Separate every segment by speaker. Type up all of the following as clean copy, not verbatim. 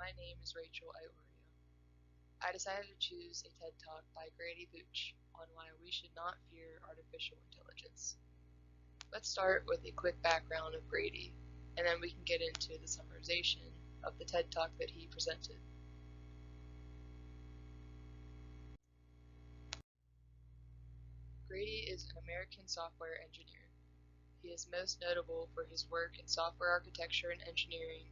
Speaker 1: my name is Rachel Iorio. I decided to choose a TED Talk by Grady Booch on why we should not fear artificial intelligence. Let's start with a quick background of Grady, and then we can get into the summarization of the TED Talk that he presented. Grady is an American software engineer. He is most notable for his work in software architecture and engineering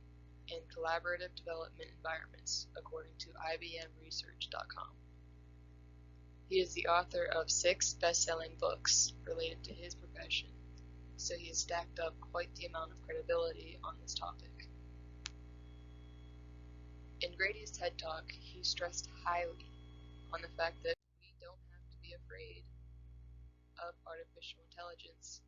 Speaker 1: and collaborative development environments, according to IBMResearch.com. He is the author of 6 best-selling books related to his profession, so he has stacked up quite the amount of credibility on this topic. In Grady's TED Talk, he stressed highly on the fact that we don't have to be afraid of artificial intelligence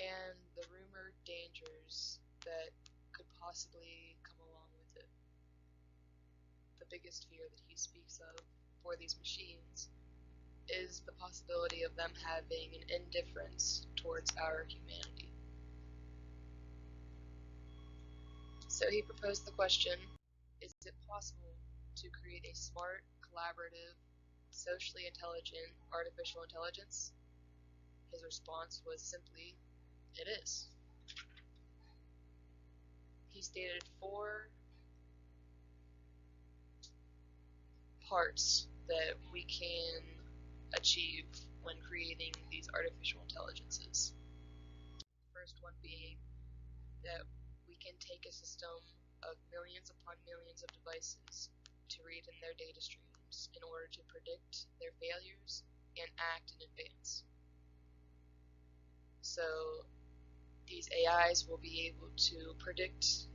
Speaker 1: and the rumored dangers that could possibly come along with it. The biggest fear that he speaks of for these machines is the possibility of them having an indifference towards our humanity. So he proposed the question, is it possible to create a smart, collaborative, socially intelligent artificial intelligence? His response was simply, it is. He stated 4 parts that we can achieve when creating these artificial intelligences. The first one being that we can take a system of millions upon millions of devices to read in their data streams in order to predict their failures and act in advance. So these AIs will be able to predict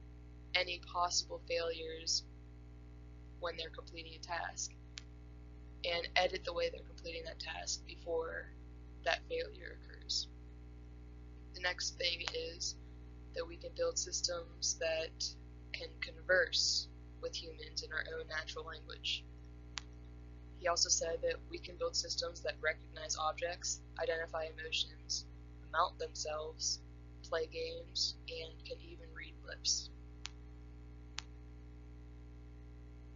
Speaker 1: any possible failures when they're completing a task and edit the way they're completing that task before that failure occurs. The next thing is that we can build systems that can converse with humans in our own natural language. He also said that we can build systems that recognize objects, identify emotions, mount themselves, play games, and can even read lips.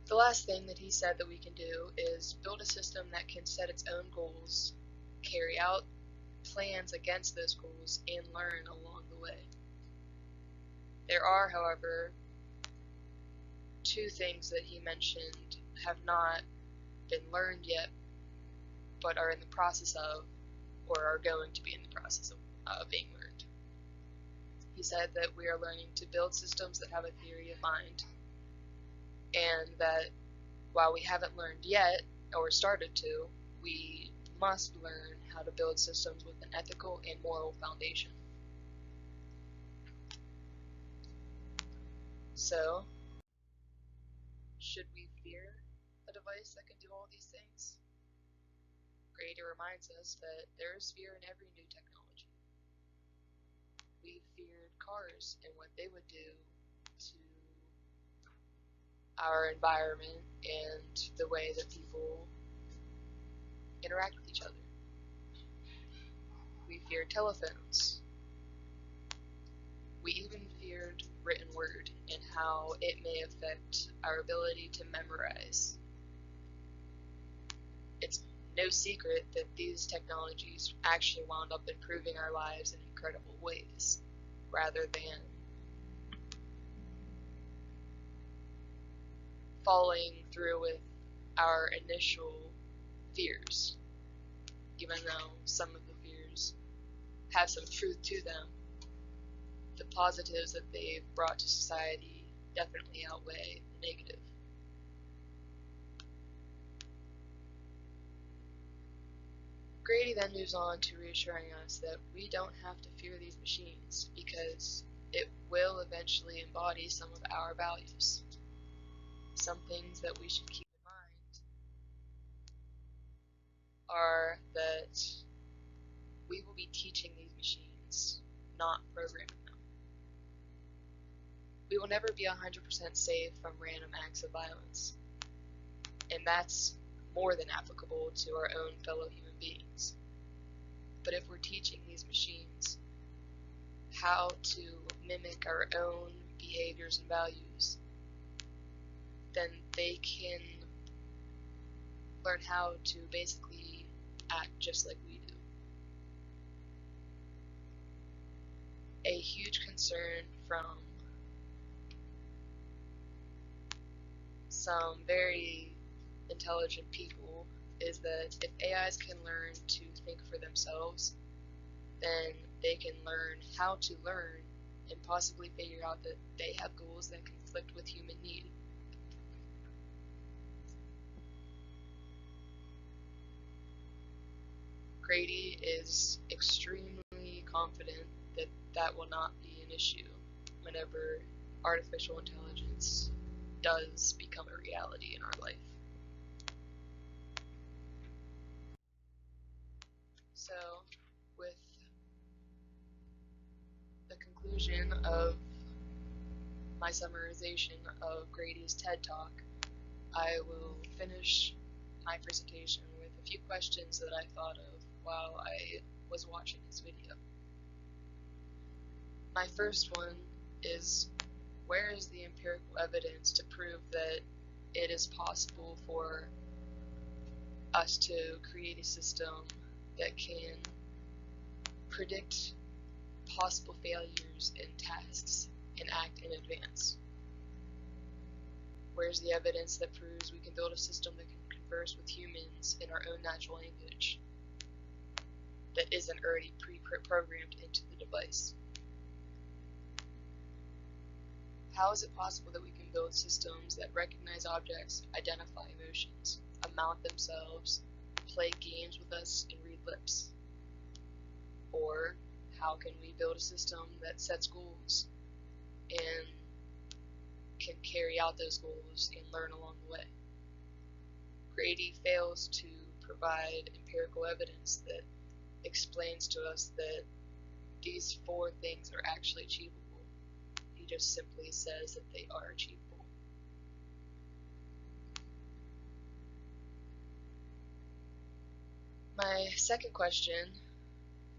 Speaker 1: The last thing that he said that we can do is build a system that can set its own goals, carry out plans against those goals, and learn along the way. There are, however, 2 things that he mentioned have not been learned yet, but are in the process of, or are going to be in the process of being learned. He said that we are learning to build systems that have a theory of mind, and that while we haven't learned yet, or started to, we must learn how to build systems with an ethical and moral foundation. So, should we fear a device that can do all these things? Grady reminds us that there is fear in every new technology. We feared cars and what they would do to our environment and the way that people interact with each other. We feared telephones. We even feared written word and how it may affect our ability to memorize. It's no secret that these technologies actually wound up improving our lives in incredible ways, rather than following through with our initial fears. Even though some of the fears have some truth to them, the positives that they've brought to society definitely outweigh the negative. Grady then moves on to reassuring us that we don't have to fear these machines because it will eventually embody some of our values. Some things that we should keep in mind are that we will be teaching these machines, not programming them. We will never be 100% safe from random acts of violence, and that's more than applicable to our own fellow human beings. But if we're teaching these machines how to mimic our own behaviors and values, then they can learn how to basically act just like we do. A huge concern from some very intelligent people is that if AIs can learn to think for themselves, then they can learn how to learn and possibly figure out that they have goals that conflict with human need. Grady is extremely confident that that will not be an issue whenever artificial intelligence does become a reality in our life. So, with the conclusion of my summarization of Grady's TED Talk, I will finish my presentation with a few questions that I thought of while I was watching his video. My first one is, where is the empirical evidence to prove that it is possible for us to create a system that can predict possible failures in tasks and act in advance? Where's the evidence that proves we can build a system that can converse with humans in our own natural language that isn't already pre-programmed into the device? How is it possible that we can build systems that recognize objects, identify emotions, amount themselves, play games with us, and read lips? Or how can we build a system that sets goals and can carry out those goals and learn along the way? Grady fails to provide empirical evidence that explains to us that these four things are actually achievable. He just simply says that they are achievable. My second question,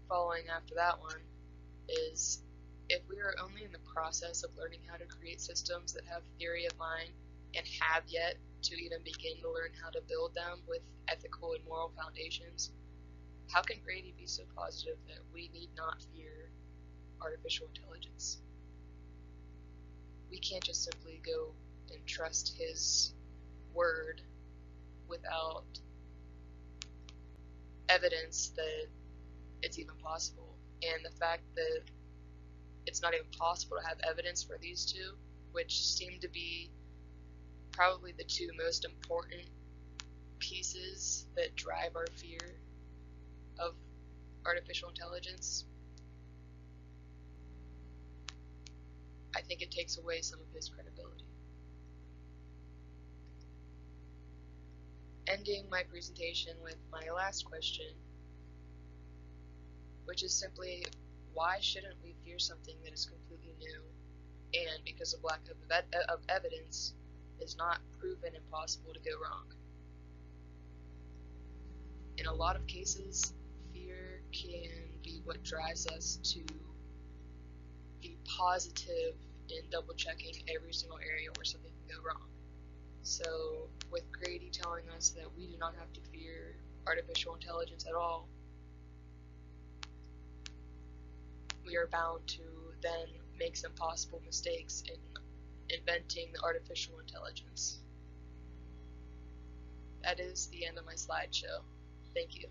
Speaker 1: following after that one, is, if we are only in the process of learning how to create systems that have theory of mind and have yet to even begin to learn how to build them with ethical and moral foundations, how can Grady be so positive that we need not fear artificial intelligence? We can't just simply go and trust his word without evidence that it's even possible. And the fact that it's not even possible to have evidence for these two, which seem to be probably the two most important pieces that drive our fear of artificial intelligence, I think it takes away some of his credibility. Ending my presentation with my last question, which is simply, why shouldn't we fear something that is completely new and, because of lack of evidence, is not proven impossible to go wrong? In a lot of cases, fear can be what drives us to be positive in double-checking every single area where something can go wrong. So, with Grady telling us that we do not have to fear artificial intelligence at all, we are bound to then make some possible mistakes in inventing the artificial intelligence. That is the end of my slideshow. Thank you.